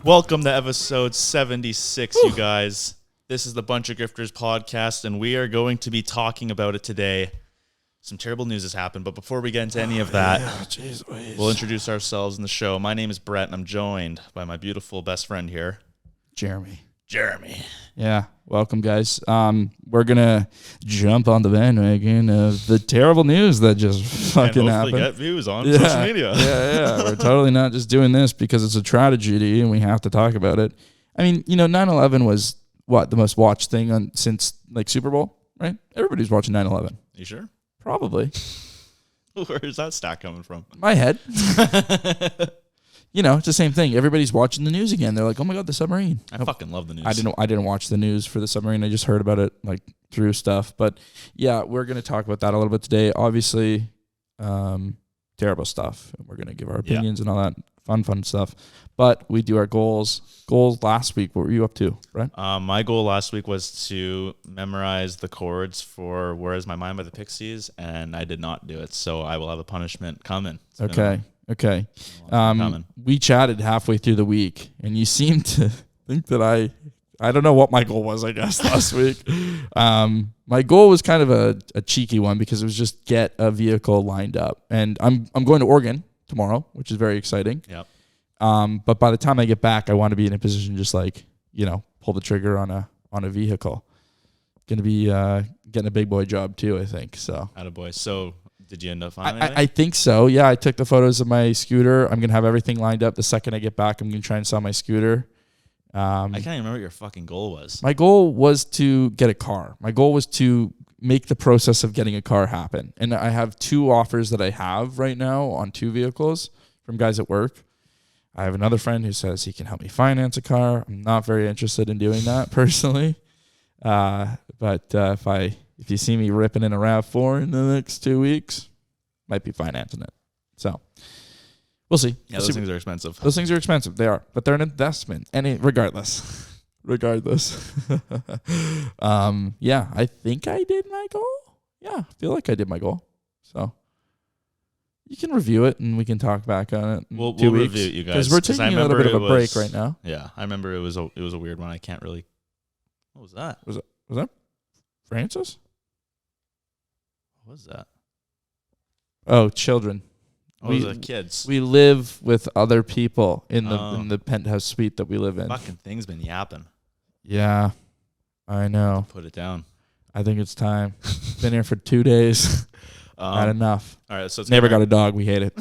Welcome to episode 76, you guys. This is the Bunch of Grifters podcast, and we are going to be talking about it today. Some terrible news has happened, but before we get into any of that, we'll introduce ourselves in the show. My name is Brett, and I'm joined by my beautiful best friend here, Jeremy. Yeah, welcome, guys. We're going to jump on the bandwagon of the terrible news that just fucking happened. Get views on social media. Yeah. We're totally not just doing this because it's a tragedy and we have to talk about it. I mean, 9/11 was the most watched thing since like Super Bowl, right? Everybody's watching 9/11. You sure? Probably. Where is that stat coming from? My head. It's the same thing. Everybody's watching the news again. They're like, "Oh my god, the submarine!" I fucking love the news. I didn't watch the news for the submarine. I just heard about it like through stuff. But yeah, we're gonna talk about that a little bit today. Obviously, terrible stuff. We're gonna give our opinions and all that fun stuff. But we do our goals. Goals last week. What were you up to, right? My goal last week was to memorize the chords for "Where Is My Mind" by the Pixies, and I did not do it. So I will have a punishment coming. Okay. We chatted halfway through the week, and you seemed to think that I don't know what my goal was, I guess, last week. My goal was kind of a cheeky one because it was just get a vehicle lined up. And I'm going to Oregon tomorrow, which is very exciting. Yep. But by the time I get back, I want to be in a position just pull the trigger on a vehicle. Going to be getting a big boy job too, I think. So. Attaboy. So did you end up finding anything? I think so. Yeah, I took the photos of my scooter. I'm going to have everything lined up. The second I get back, I'm going to try and sell my scooter. I can't even remember what your fucking goal was. My goal was to get a car. My goal was to make the process of getting a car happen. And I have 2 offers that I have right now on 2 vehicles from guys at work. I have another friend who says he can help me finance a car. I'm not very interested in doing that personally. But if you see me ripping in a RAV4 in the next 2 weeks, might be financing it. So we'll see. Yeah, those things are expensive. Those things are expensive. They are, but they're an investment. Regardless. I think I did my goal. Yeah, I feel like I did my goal. So you can review it and we can talk back on it in 2 weeks. We'll review it, you guys. Because we're taking a little bit of a break right now. Yeah, I remember it was a weird one. I can't really. What was that? Was that Francis? What was that? Oh, children. Those are kids. We live with other people in the penthouse suite that we live in. Fucking thing's been yapping. Yeah, I know. Put it down. I think it's time. Been here for 2 days. Not enough. All right, so it's never got a dog. We hate it.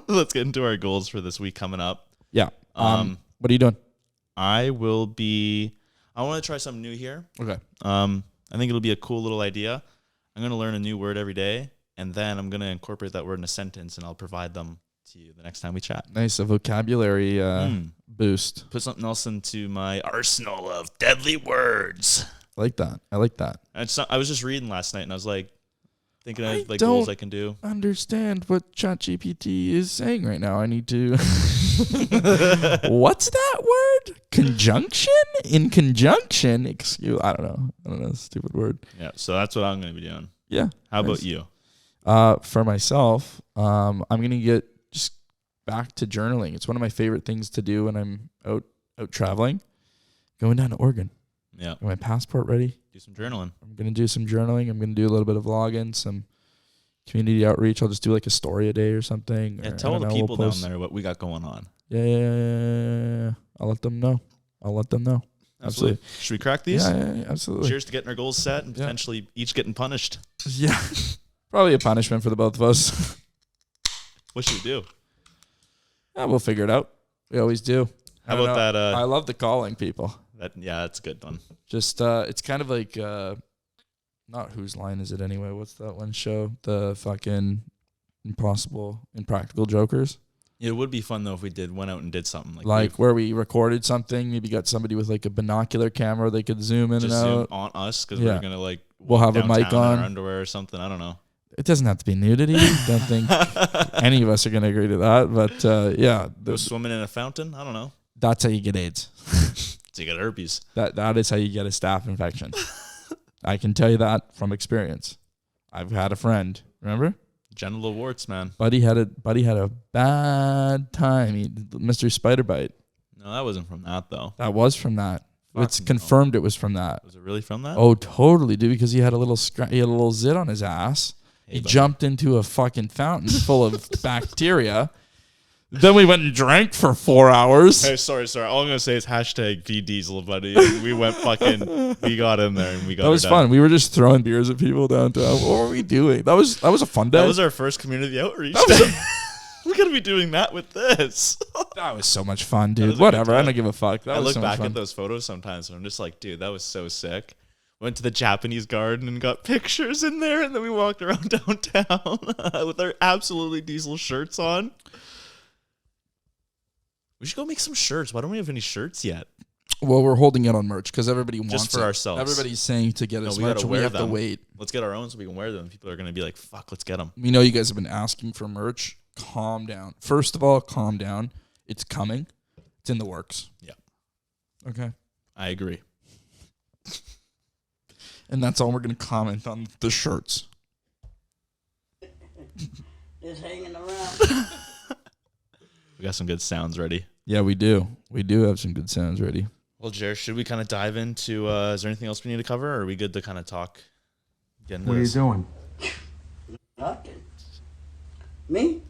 Let's get into our goals for this week coming up. Yeah. What are you doing? I want to try something new here. Okay. I think it'll be a cool little idea. I'm going to learn a new word every day, and then I'm going to incorporate that word in a sentence, and I'll provide them to you the next time we chat. Nice, a vocabulary boost. Put something else into my arsenal of deadly words. I like that. I was just reading last night, and I was like, thinking of goals I can do. Understand what ChatGPT is saying right now. I need to. What's that word? Conjunction? In conjunction? Excuse. I don't know. Stupid word. Yeah. So that's what I'm going to be doing. Yeah. How about you? For myself, I'm going to get just back to journaling. It's one of my favorite things to do when I'm out traveling. Going down to Oregon. Yeah. Got my passport ready. Do some journaling. I'm going to do some journaling. I'm going to do a little bit of vlogging, some community outreach. I'll just do like a story a day or something. Yeah, tell the people down there what we got going on. Yeah. I'll let them know. Absolutely. Should we crack these? Yeah, absolutely. Cheers to getting our goals set and potentially each getting punished. Yeah. Probably a punishment for the both of us. What should we do? Yeah, we'll figure it out. We always do. How about that? I love the calling people. That's a good one. Just it's kind of like not Whose Line Is It Anyway? What's that one show? The fucking Impractical Jokers. It would be fun though if we went out and did something like where we recorded something. Maybe got somebody with like a binocular camera they could zoom in and out. Zoom on us because we're gonna we'll have a mic on in our underwear or something. I don't know. It doesn't have to be nudity. Don't think any of us are gonna agree to that. But go swimming in a fountain. I don't know. That's how you get AIDS. So you get herpes. That is how you get a staph infection. I can tell you that from experience. I've had a friend. Remember? Genital warts, man. Buddy had a bad time. Mr. Spider Bite. No, No, that wasn't from that though. That was from that. It's Fucking confirmed it was from that. Was it really from that? Oh, totally, dude. Because he had a little zit on his ass. He jumped into a fucking fountain full of bacteria. Then we went and drank for 4 hours. Hey, sorry. All I'm gonna say is hashtag #VDiesel, buddy. And we went we got in there and we got. That was fun. We were just throwing beers at people downtown. What were we doing? That was a fun day. That was our first community outreach. We're gonna be doing that with this. That was so much fun, dude. Whatever. I don't give a fuck. I look back at those photos sometimes and I'm just like, dude, that was so sick. Went to the Japanese garden and got pictures in there, and then we walked around downtown with our absolutely diesel shirts on. We should go make some shirts. Why don't we have any shirts yet? Well, we're holding it on merch because everybody wants just for ourselves. Everybody's saying to get us merch, and we have to wait. Let's get our own so we can wear them. People are going to be like, fuck, let's get them. We know you guys have been asking for merch. Calm down. First of all, calm down. It's coming. It's in the works. Yeah. Okay. I agree. And that's all we're going to comment on the shirts. Just hanging around. We got some good sounds ready. Yeah, we do. We do have some good sounds ready. Well, Jer, should we kind of dive into, is there anything else we need to cover, or are we good to kind of talk? What are you doing? Nothing. Me?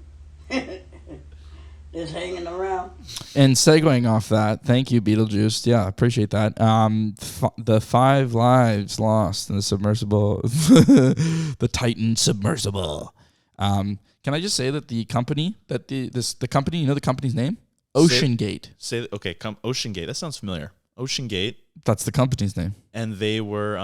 Just hanging around. And segueing off that, thank you, Beetlejuice. Yeah, I appreciate that. The 5 lives lost in the submersible, the Titan submersible. Can I just say that the company the company, you know the company's name? OceanGate. OceanGate. That sounds familiar. OceanGate. That's the company's name. And they were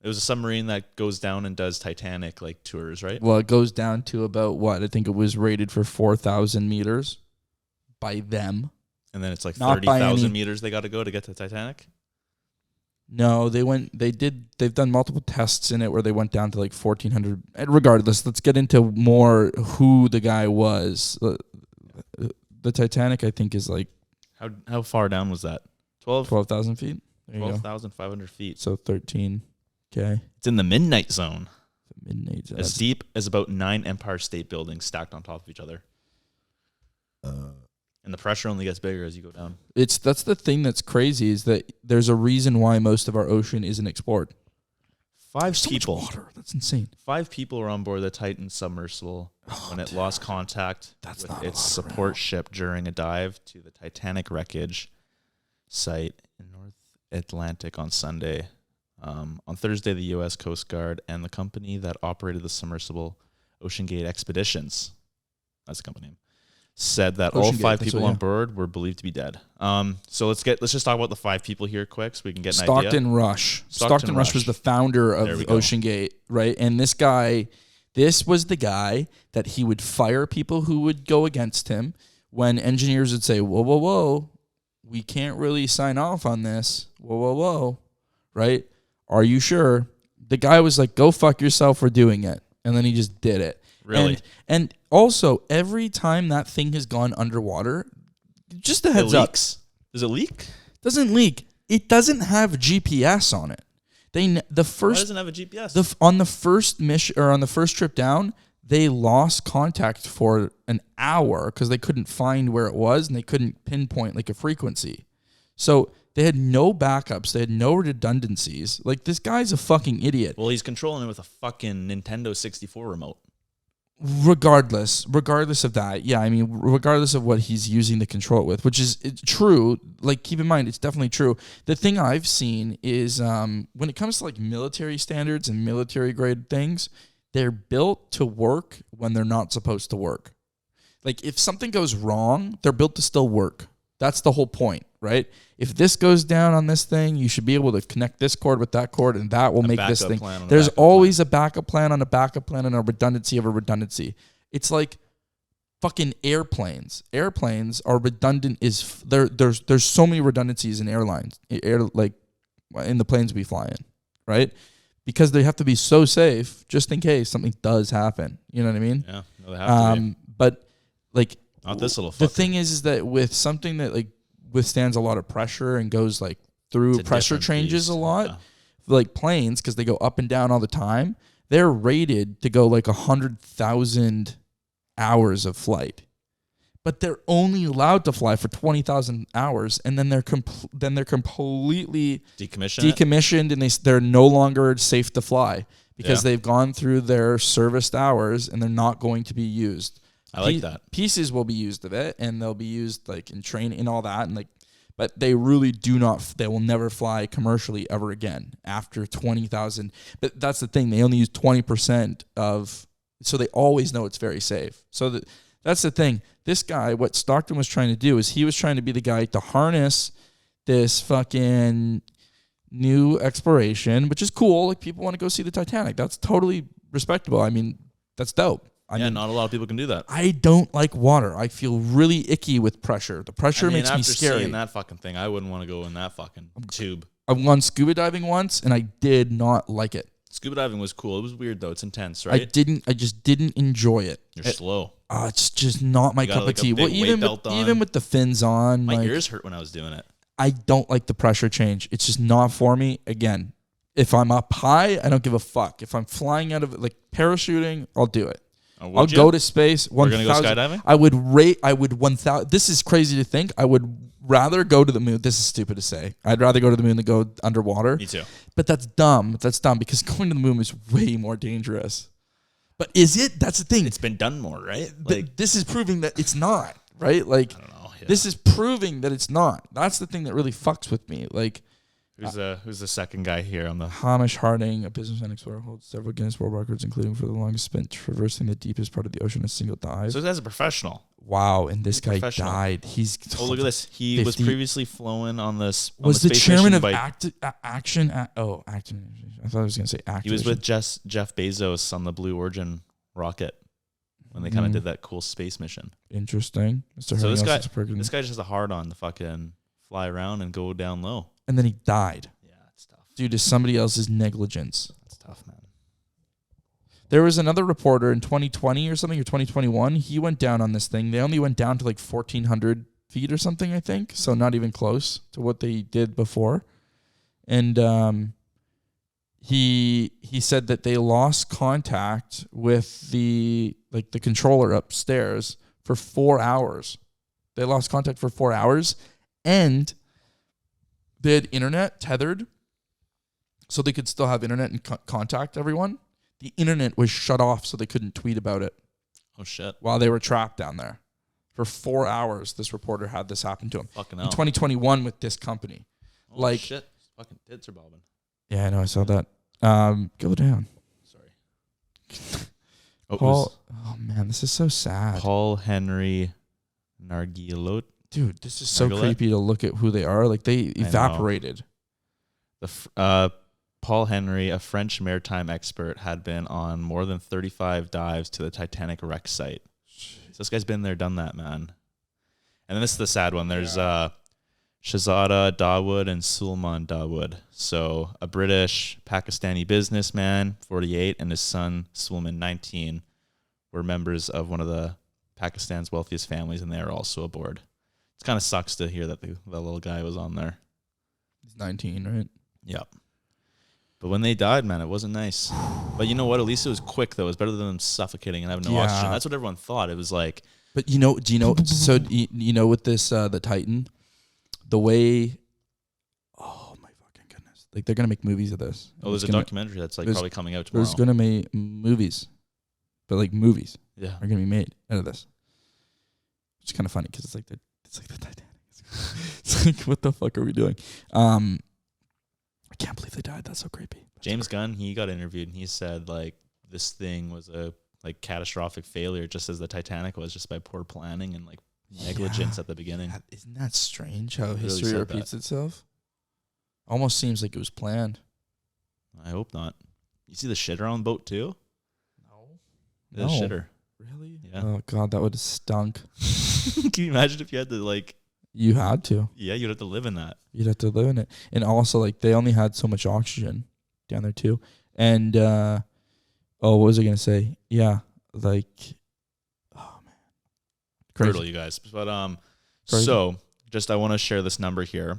it was a submarine that goes down and does Titanic like tours, right? Well, it goes down to about what? I think it was rated for 4,000 meters by them. And then it's like 30,000 meters they got to go to get to Titanic? No, they've done multiple tests in it where they went down to like 1,400. And regardless, let's get into more who the guy was. The Titanic, I think, is like... How far down was that? 12,000 feet? 12,500 feet. So 13K. It's in the midnight zone. Midnight zone. As deep as about 9 Empire State Buildings stacked on top of each other. And the pressure only gets bigger as you go down. That's the thing that's crazy is that there's a reason why most of our ocean isn't explored. 5 so people. Much water. That's insane. 5 people were on board the Titan submersible when it lost contact with its support ship during a dive to the Titanic wreckage site in North Atlantic on Sunday. On Thursday, the U.S. Coast Guard and the company that operated the submersible, OceanGate Expeditions, that's the company name, said that all 5 people on board were believed to be dead. So let's just talk about the 5 people here quick so we can get an idea. Stockton Rush was the founder of OceanGate, right? And this was the guy that he would fire people who would go against him when engineers would say, whoa, we can't really sign off on this. Whoa, right? Are you sure? The guy was like, go fuck yourself for doing it. And then he just did it. Really? And also, every time that thing has gone underwater, just a heads up. Does it leak? Doesn't leak. It doesn't have GPS on it. Why doesn't it have a GPS? On the first mission or on the first trip down, they lost contact for an hour because they couldn't find where it was and they couldn't pinpoint like a frequency. So they had no backups. They had no redundancies. Like, this guy's a fucking idiot. Well, he's controlling it with a fucking Nintendo 64 remote. Regardless of that, yeah, I mean, regardless of what he's using to control it with, which is true, like, keep in mind, it's definitely true. The thing I've seen is when it comes to, like, military standards and military-grade things, they're built to work when they're not supposed to work. Like, if something goes wrong, they're built to still work. That's the whole point, right? If this goes down on this thing, you should be able to connect this cord with that cord, and that will make this thing. There's always a backup plan on a backup plan and a redundancy of a redundancy. It's like fucking airplanes. Airplanes are redundant. There's so many redundancies in airlines, like in the planes we fly in, right? Because they have to be so safe just in case something does happen. You know what I mean? Yeah, no, they have to be. But like, not this little fucker. The thing is that with something that like withstands a lot of pressure and goes like through pressure changes a lot, like planes, because they go up and down all the time, they're rated to go like 100,000 hours of flight. but they're only allowed to fly for 20,000 hours, and then they're completely decommissioned, and they're no longer safe to fly because they've gone through their serviced hours and they're not going to be used. I like that. Pieces will be used of it, and they'll be used like in training and all that, and like, but they really do not. They will never fly commercially ever again after 20,000. But that's the thing; they only use 20% of, so they always know it's very safe. So that's the thing. This guy, what Stockton was trying to do is he was trying to be the guy to harness this fucking new exploration, which is cool. Like, people want to go see the Titanic. That's totally respectable. I mean, that's dope. I mean, not a lot of people can do that. I don't like water. I feel really icky with pressure. The pressure makes me scary. After seeing that fucking thing, I wouldn't want to go in that fucking tube. I've gone scuba diving once, and I did not like it. Scuba diving was cool. It was weird though. It's intense, right? I just didn't enjoy it. You're slow. It's just not my cup of tea. Well, even with the fins on, my ears hurt when I was doing it. I don't like the pressure change. It's just not for me. Again, if I'm up high, I don't give a fuck. If I'm flying out of it, like parachuting, I'll do it. I'll go to space. We're gonna go skydiving? I would 1,000. This is crazy to think. I would rather go to the moon. This is stupid to say. I'd rather go to the moon than go underwater. Me too. But that's dumb. That's dumb because going to the moon is way more dangerous. But is it? That's the thing. It's been done more, right? Like, this is proving that it's not, right? Like, I don't know. Yeah. This is proving that it's not. That's the thing that really fucks with me. Like, who's the second guy here on the Hamish Harding, a businessman explorer, holds several Guinness World Records, including for the longest stint traversing the deepest part of the ocean in a single dive. So that's a professional. Wow, and this guy died. Look at this. He was previously flown on this. Was the chairman of Action? Action. I thought I was going to say Activision. He was with Jeff Bezos on the Blue Origin rocket when they kind of did that cool space mission. Interesting. So this guy just has a hard on to fucking fly around and go down low. And then he died. Yeah, it's tough. Due to somebody else's negligence. That's tough, man. There was another reporter in 2020 or something, or 2021. He went down on this thing. They only went down to like 1,400 feet or something, I think. So not even close to what they did before. And he said that they lost contact with the controller upstairs for 4 hours. They lost contact for 4 hours, and they had internet tethered, so they could still have internet and contact everyone. The internet was shut off, so they couldn't tweet about it. Oh, shit. While they were trapped down there. For 4 hours, this reporter had this happen to him. Fucking hell. In 2021 with this company. Oh, shit. Fucking tits are bobbing. Yeah, I know. I saw that. Go down. Sorry. Oh, man, this is so sad. Paul Henry Nargilot. Dude, this is so creepy to look at who they are. Like, they evaporated. Paul Henry, a French maritime expert, had been on more than 35 dives to the Titanic wreck site. So this guy's been there, done that, man. And then this is the sad one. There's Shahzada Dawood and Sulman Dawood. So a British Pakistani businessman, 48, and his son, Sulman, 19, were members of one of the Pakistan's wealthiest families, and they are also aboard. It kind of sucks to hear that the little guy was on there. He's 19, right? Yep. But when they died, man, it wasn't nice. But you know what? At least it was quick, though. It was better than them suffocating and having no oxygen. That's what everyone thought. It was like... But do you know, so you know with this, the Titan, the way... Oh, my fucking goodness. Like, they're going to make movies of this. Oh, there's a documentary that's like probably coming out tomorrow. There's going to make movies. But like movies are going to be made out of this. Which is kind of funny because it's like the Titanic. It's like, what the fuck are we doing? I can't believe they died. That's so creepy. James Gunn, he got interviewed and he said like this thing was a like catastrophic failure, just as the Titanic was, just by poor planning and like negligence at the beginning. Isn't that strange how history repeats itself? Almost seems like it was planned. I hope not. You see the shitter on the boat too? The shitter. Really? Yeah. Oh god, that would have stunk. Can you imagine if you had to like... You had to. Yeah, you'd have to live in that. You'd have to live in it. And also, like, they only had so much oxygen down there, too. And, what was I going to say? Yeah, like, oh, man. Crazy. Brutal, you guys. But, so, just I want to share this number here.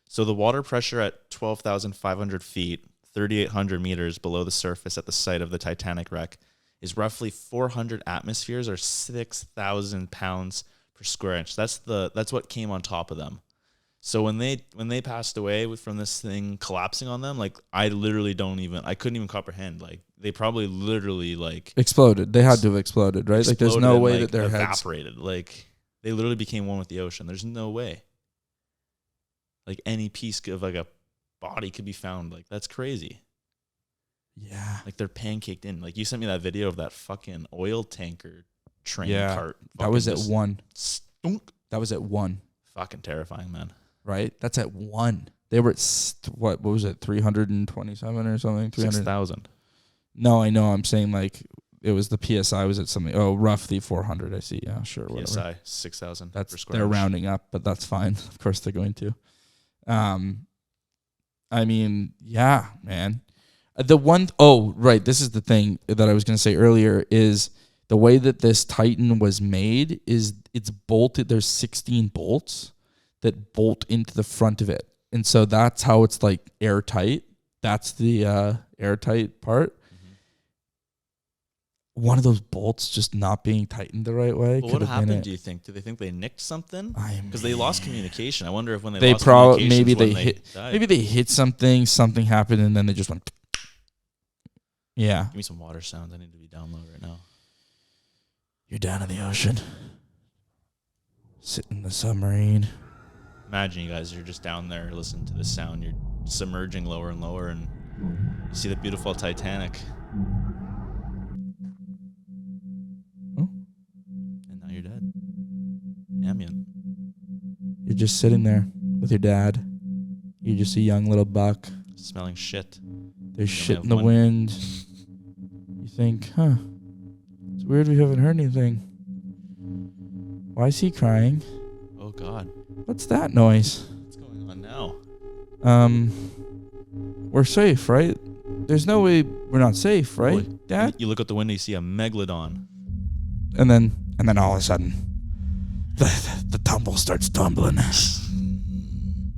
So, the water pressure at 12,500 feet, 3,800 meters below the surface at the site of the Titanic wreck is roughly 400 atmospheres or 6,000 pounds per square inch. That's what came on top of them. So when they passed away from this thing collapsing on them, like I couldn't even comprehend. Like they probably literally like exploded. They had to have exploded, right? Like there's no way that their heads evaporated. Like they literally became one with the ocean. There's no way. Like any piece of like a body could be found. Like that's crazy. Yeah. Like they're pancaked in. Like you sent me that video of that fucking oil tanker train cart. That was at 1. Stunk. That was at 1. Fucking terrifying, man. Right? That's at 1. They were at, what was it, 327 or something? 6,000. No, I know. I'm saying like it was the PSI was at something. Oh, roughly 400. I see. Yeah, sure. Whatever. PSI 6,000. That's per square they're inch. rounding up, but that's fine. Of course they're going to. I mean, yeah, man. Right. This is the thing that I was going to say earlier is the way that this Titan was made is it's bolted. There's 16 bolts that bolt into the front of it. And so that's how it's like airtight. That's the airtight part. Mm-hmm. One of those bolts just not being tightened the right way. Well, what happened, do you think? Do they think they nicked something? Because they lost communication. I wonder if when they lost communication, maybe they hit something happened, and then they just went. Yeah. Give me some water sounds. I need to be down low right now. You're down in the ocean. Sitting in the submarine. Imagine you guys are just down there listening to this sound. You're submerging lower and lower, and you see the beautiful Titanic. Oh. And now you're dead. Ambient. You're just sitting there with your dad. You're just a young little buck. Smelling shit. There's shit in the wind. You think, it's weird we haven't heard anything. Why is he crying? Oh, God. What's that noise? What's going on now? We're safe, right? There's no way we're not safe, right, Dad? You look out the window, you see a megalodon. And then all of a sudden, the tumble starts tumbling.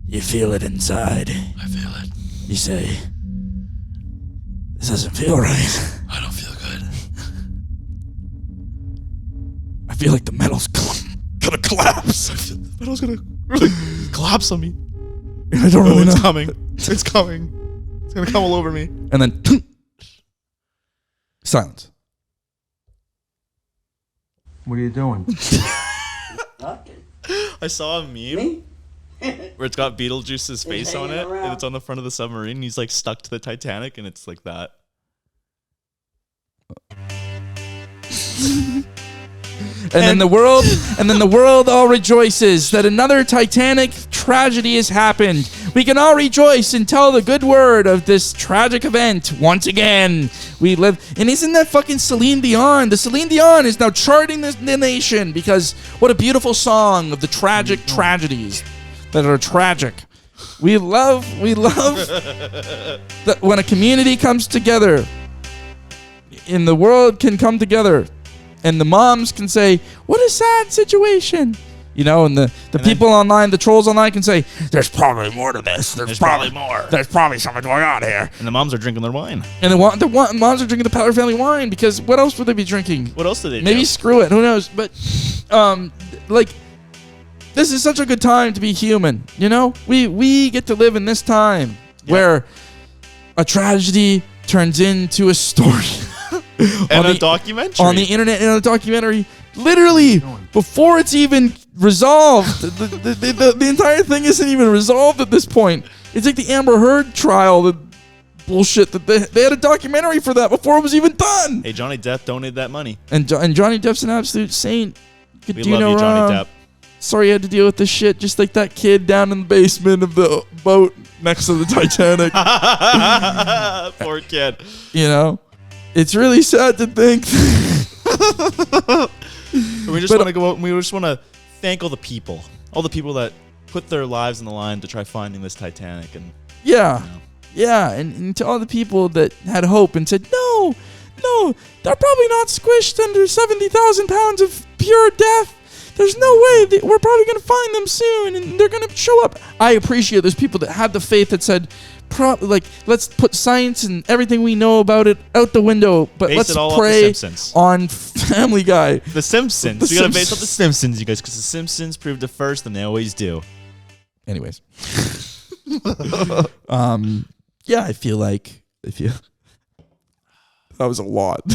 You feel it inside. I feel it. You say, this doesn't feel right. I don't feel good. I feel like the metal's gonna collapse. I feel the metal's gonna really collapse on me. I don't really know. It's coming. It's coming. It's gonna come all over me. And then silence. What are you doing? Nothing. I saw a meme Me? where it's got Beetlejuice's face on it, hanging around. and it's on the front of the submarine, and he's like stuck to the Titanic, and it's like that. And then the world all rejoices that another Titanic tragedy has happened. We can all rejoice and tell the good word of this tragic event once again. We live, and isn't that fucking Celine Dion? The Celine Dion is now charting the nation because what a beautiful song of the tragic tragedies that are tragic. We love that when a community comes together, and the world can come together. And the moms can say, what a sad situation. You know, and the people online, the trolls online can say, there's probably more to this. There's probably more. There's probably something going on here. And the moms are drinking their wine. And the moms are drinking the Power Family wine because what else would they be drinking? What else do they do? Maybe screw it. Who knows? But, this is such a good time to be human. You know, we get to live in this time where a tragedy turns into a story. And a documentary. On the internet and a documentary. Literally, before it's even resolved. The entire thing isn't even resolved at this point. It's like the Amber Heard trial, the bullshit that they had a documentary for that before it was even done. Hey, Johnny Depp donated that money. And Johnny Depp's an absolute saint. We love you, Johnny Depp. Sorry you had to deal with this shit, just like that kid down in the basement of the boat next to the Titanic. Poor kid. You know? It's really sad to think. We just want to go out and we just want to thank all the people that put their lives on the line to try finding this Titanic. And and to all the people that had hope and said, no, they're probably not squished under 70,000 pounds of pure death. There's no way. We're probably going to find them soon, and they're going to show up. I appreciate those people that had the faith that said, let's put science and everything we know about it out the window, but Base let's it all pray off The Simpsons. on Family Guy. The Simpsons. We gotta base off The Simpsons, you guys, because The Simpsons proved it first, and they always do. Anyways, yeah, I feel like that was a lot.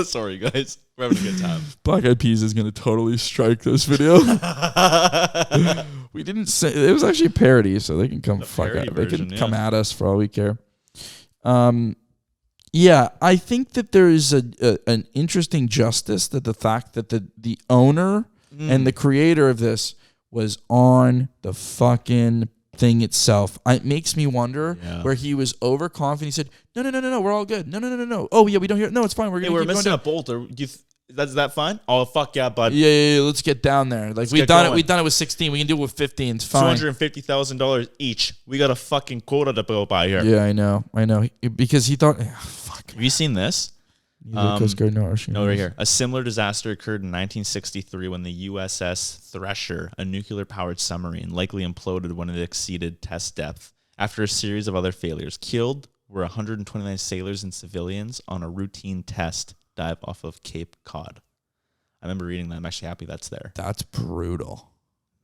Sorry, guys. We're having a good time. Black Eyed Peas is gonna totally strike this video. We didn't say it was actually a parody, so they can come come at us for all we care. Yeah, I think that there is an interesting justice that the fact that the owner and the creator of this was on the fucking thing itself. It makes me wonder where he was overconfident. He said, No, we're all good. No. Oh, yeah, we don't hear it. No, it's fine. We're missing a bolt. Is that fine? Oh, fuck yeah, bud. Yeah, let's get down there. Like, we've done it with 16. We can do it with 15. It's fine. $250,000 each. We got a fucking quota to go by here. Yeah, I know. Because he thought, fuck. Have you seen this? Coast Guard, no, right here. A similar disaster occurred in 1963 when the USS Thresher, a nuclear-powered submarine, likely imploded when it exceeded test depth. After a series of other failures, killed were 129 sailors and civilians on a routine test dive off of Cape Cod. I remember reading that. I'm actually happy that's there. That's brutal.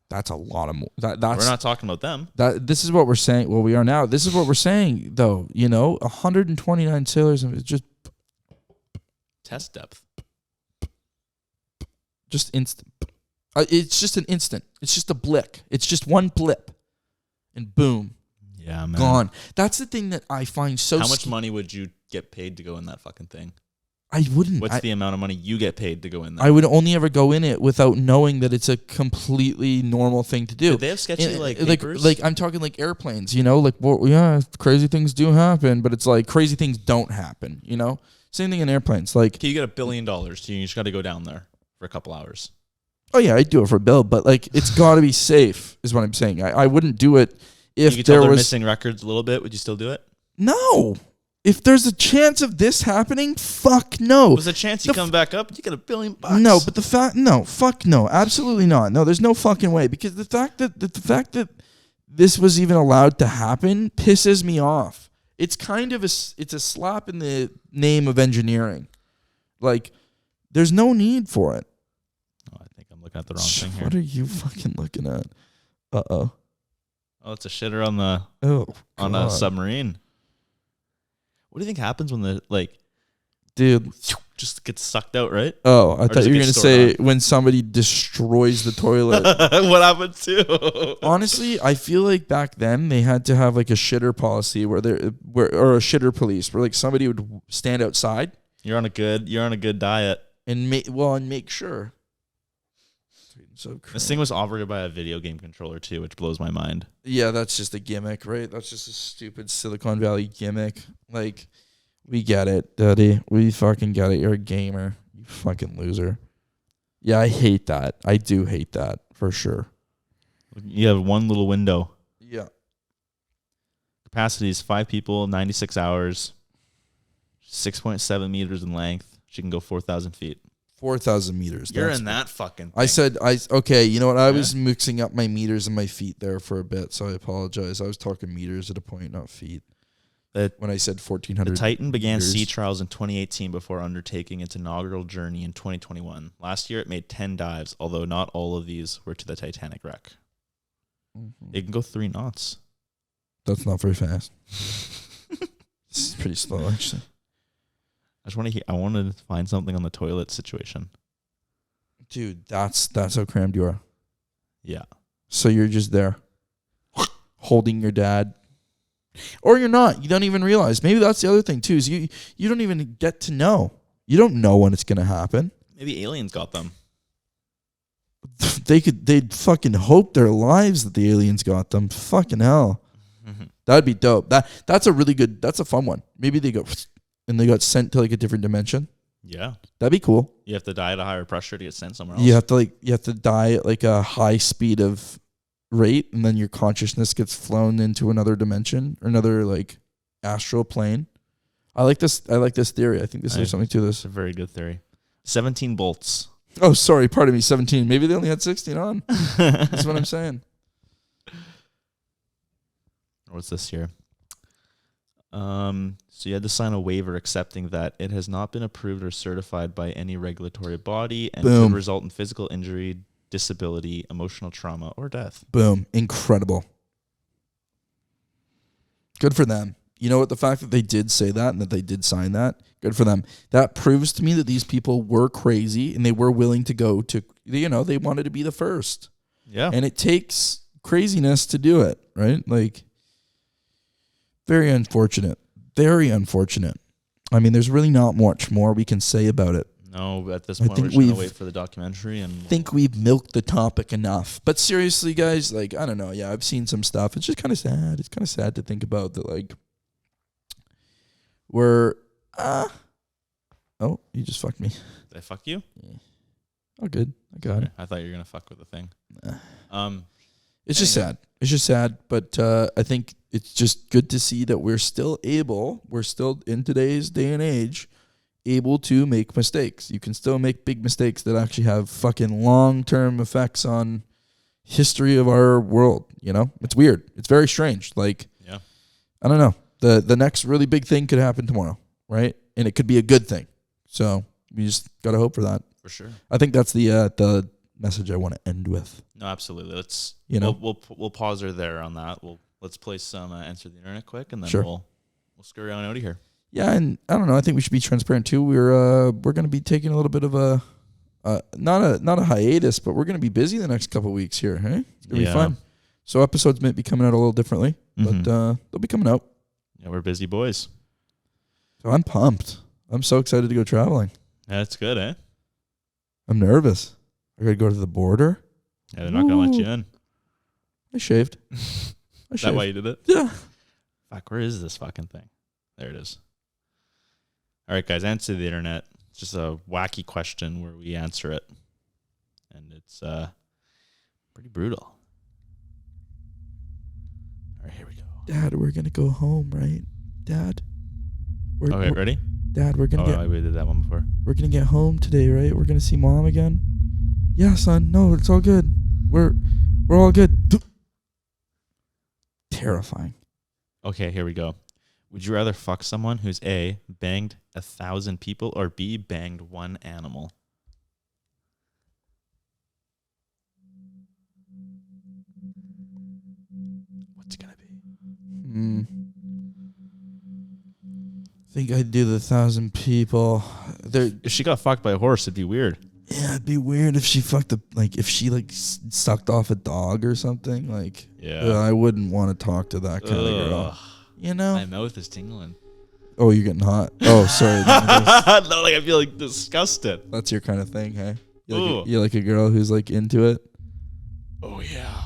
That's a lot of more. We're not talking about them. This is what we're saying. Well, we are now. This is what we're saying, though. 129 sailors and it's just test depth. Just instant. It's just an instant. It's just a blip. It's just one blip, and boom. Yeah, man. Gone. That's the thing that I find so. How much money would you get paid to go in that fucking thing? I wouldn't. What's the amount of money you get paid to go in there? I would only ever go in it without knowing that it's a completely normal thing to do. Did they have sketchy papers? Like I'm talking like airplanes, crazy things do happen, but it's like crazy things don't happen, Same thing in airplanes. Like, okay, you get $1 billion, so you just got to go down there for a couple hours. Oh yeah, I'd do it for a bill, but like it's got to be safe, is what I'm saying. I wouldn't do it if you could there tell they're was missing records a little bit. Would you still do it? No. If there's a chance of this happening, fuck no. There's a chance you come back up, you get $1 billion. No, but fuck no, absolutely not. No, there's no fucking way, because the fact that this was even allowed to happen pisses me off. It's kind of it's a slap in the name of engineering. Like, there's no need for it. Oh, I think I'm looking at the wrong thing here. What are you fucking looking at? Uh-oh. Oh, it's a shitter on a submarine. What do you think happens when the dude just gets sucked out, right? Oh, I thought you were going to say when somebody destroys the toilet. What happened too? Honestly, I feel like back then they had to have like a shitter policy or a shitter police where like somebody would stand outside. You're on a good diet and make sure. So this thing was operated by a video game controller too, which blows my mind. Yeah, that's just a gimmick, right? That's just a stupid Silicon Valley gimmick. Like, we get it, Daddy. We fucking get it. You're a gamer. You fucking loser. Yeah, I hate that. I do hate that, for sure. You have one little window. Yeah. Capacity is 5 people, 96 hours, 6.7 meters in length. She can go 4,000 feet. 4,000 meters. You're in that fucking thing. Okay, you know what? I was mixing up my meters and my feet there for a bit, so I apologize. I was talking meters at a point, not feet. When I said 1,400 The Titan began meters. sea trials in 2018 before undertaking its inaugural journey in 2021. Last year, it made 10 dives, although not all of these were to the Titanic wreck. Mm-hmm. It can go 3 knots. That's not very fast. This is pretty slow, actually. I wanted to find something on the toilet situation. Dude, that's how crammed you are. Yeah. So you're just there holding your dad. Or you're not. You don't even realize. Maybe that's the other thing too, is you don't even get to know. You don't know when it's gonna happen. Maybe aliens got them. They'd fucking hope their lives that the aliens got them. Fucking hell. Mm-hmm. That'd be dope. That's a fun one. Maybe they go and they got sent to like a different dimension. Yeah. That'd be cool. You have to die at a higher pressure to get sent somewhere else. You have to die at like a high speed of rate, and then your consciousness gets flown into another dimension or another like astral plane. I like this theory. I think there's something to this. It's a very good theory. 17 bolts. Oh, sorry, pardon me, 17. Maybe they only had 16 on. That's what I'm saying. What's this here? So you had to sign a waiver accepting that it has not been approved or certified by any regulatory body and could result in physical injury, disability, emotional trauma, or death. Boom. Incredible. Good for them. You know what? The fact that they did say that and that they did sign that, good for them. That proves to me that these people were crazy and they were willing to go to, they wanted to be the first. Yeah. And it takes craziness to do it, right? Like, very unfortunate. Very unfortunate. I mean, there's really not much more we can say about it. No, at this point, we're just going to wait for the documentary. And think we've milked the topic enough. But seriously, guys, like, I don't know. Yeah, I've seen some stuff. It's just kind of sad. It's kind of sad to think about that, like, we're... oh, you just fucked me. Did I fuck you? Yeah. Oh, good. I got it. I thought you were going to fuck with the thing. It's just sad. It's just sad. But I think it's just good to see that we're still in today's day and age, able to make mistakes. You can still make big mistakes that actually have fucking long-term effects on history of our world, It's weird. It's very strange. Like, yeah. I don't know. The next really big thing could happen tomorrow, right? And it could be a good thing. So we just got to hope for that. For sure. I think that's the message I want to end with. No, absolutely. Let's we'll pause her there on that. Let's play some Answer the Internet quick, and then we'll scurry on out of here. Yeah, and I don't know. I think we should be transparent too. We're going to be taking a little bit of a not a hiatus, but we're going to be busy the next couple of weeks here. Hey, it's going to be fun. So episodes might be coming out a little differently, but they'll be coming out. Yeah, we're busy boys. So I'm pumped. I'm so excited to go traveling. Yeah, that's good, eh? I'm nervous. I got to go to the border. Yeah, they're not going to let you in. I shaved. Is that why you did it? Yeah. Fuck, where is this fucking thing? There it is. All right, guys, Answer the Internet. It's just a wacky question where we answer it. And it's pretty brutal. All right, here we go. Dad, we're going to go home, right? Dad? Okay, ready? Dad, we're going to get... Oh, we did that one before. We're going to get home today, right? We're going to see Mom again? Yeah, son. No, it's all good. We're all good. Terrifying. Okay, here we go. Would you rather fuck someone who's A, banged 1,000 people, or B, banged one animal? What's it going to be? I think I'd do the 1,000 people. If she got fucked by a horse, it'd be weird. Yeah, it'd be weird if she sucked off a dog or something. Like, I wouldn't want to talk to that kind of girl. My mouth is tingling. Oh, you're getting hot. Oh, sorry. No, I feel disgusted. That's your kind of thing, hey? You like a girl who's into it? Oh, yeah.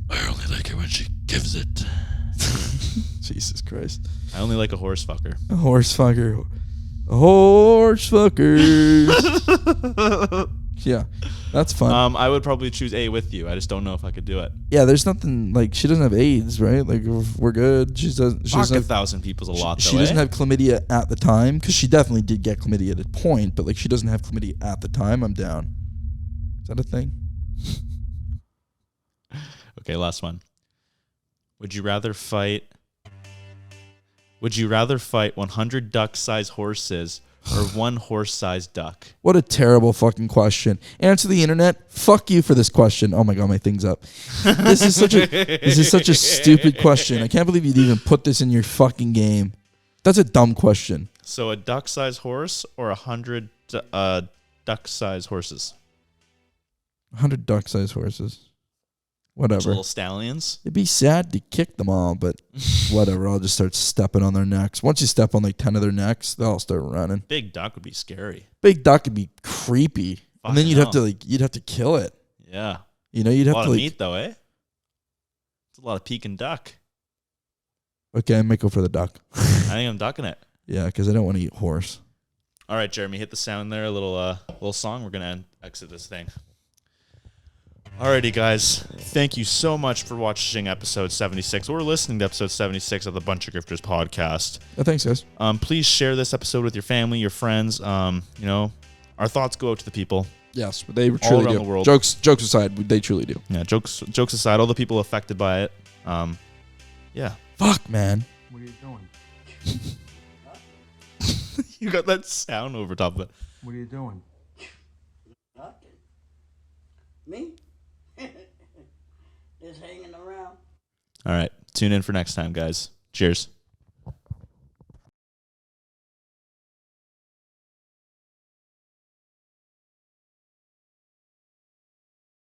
I only like her when she gives it. Jesus Christ. I only like a horse fucker. A horse fucker. A horse fucker. Yeah, that's fun. I would probably choose A with you. I just don't know if I could do it. Yeah, there's nothing she doesn't have AIDS, right? Like, we're good. She doesn't 1,000 people's a lot. She doesn't have chlamydia at the time, because she definitely did get chlamydia at a point, but she doesn't have chlamydia at the time. I'm down. Is that a thing? Okay, last one. Would you rather fight 100 duck-sized horses or one horse-sized duck? What a terrible fucking question. Answer the Internet. Fuck you for this question. Oh my God, my thing's up. This is such a stupid question. I can't believe you'd even put this in your fucking game. That's a dumb question. So a duck-sized horse or 100 duck-sized horses? 100 duck-sized horses. Whatever. Little stallions. It'd be sad to kick them all, but whatever. I'll just start stepping on their necks. Once you step on 10 of their necks, they'll start running. Big duck would be scary. Big duck would be creepy, and then you'd have to kill it. Yeah. You'd have a lot to of meat though, eh? It's a lot of Peking duck. Okay, I might go for the duck. I think I'm ducking it. Yeah, because I don't want to eat horse. All right, Jeremy, hit the sound there. A little song. We're gonna exit this thing. Alrighty, guys. Thank you so much for watching episode 76 or listening to episode 76 of the Bunch of Grifters podcast. Oh, thanks, guys. Please share this episode with your family, your friends. Our thoughts go out to the people. Yes, they truly all around do. The world. Jokes aside, they truly do. Yeah, jokes aside, all the people affected by it. Yeah. Fuck, man. What are you doing? You got that sound over top of it. What are you doing? Nothing. Me? Just hanging around. All right. Tune in for next time, guys. Cheers.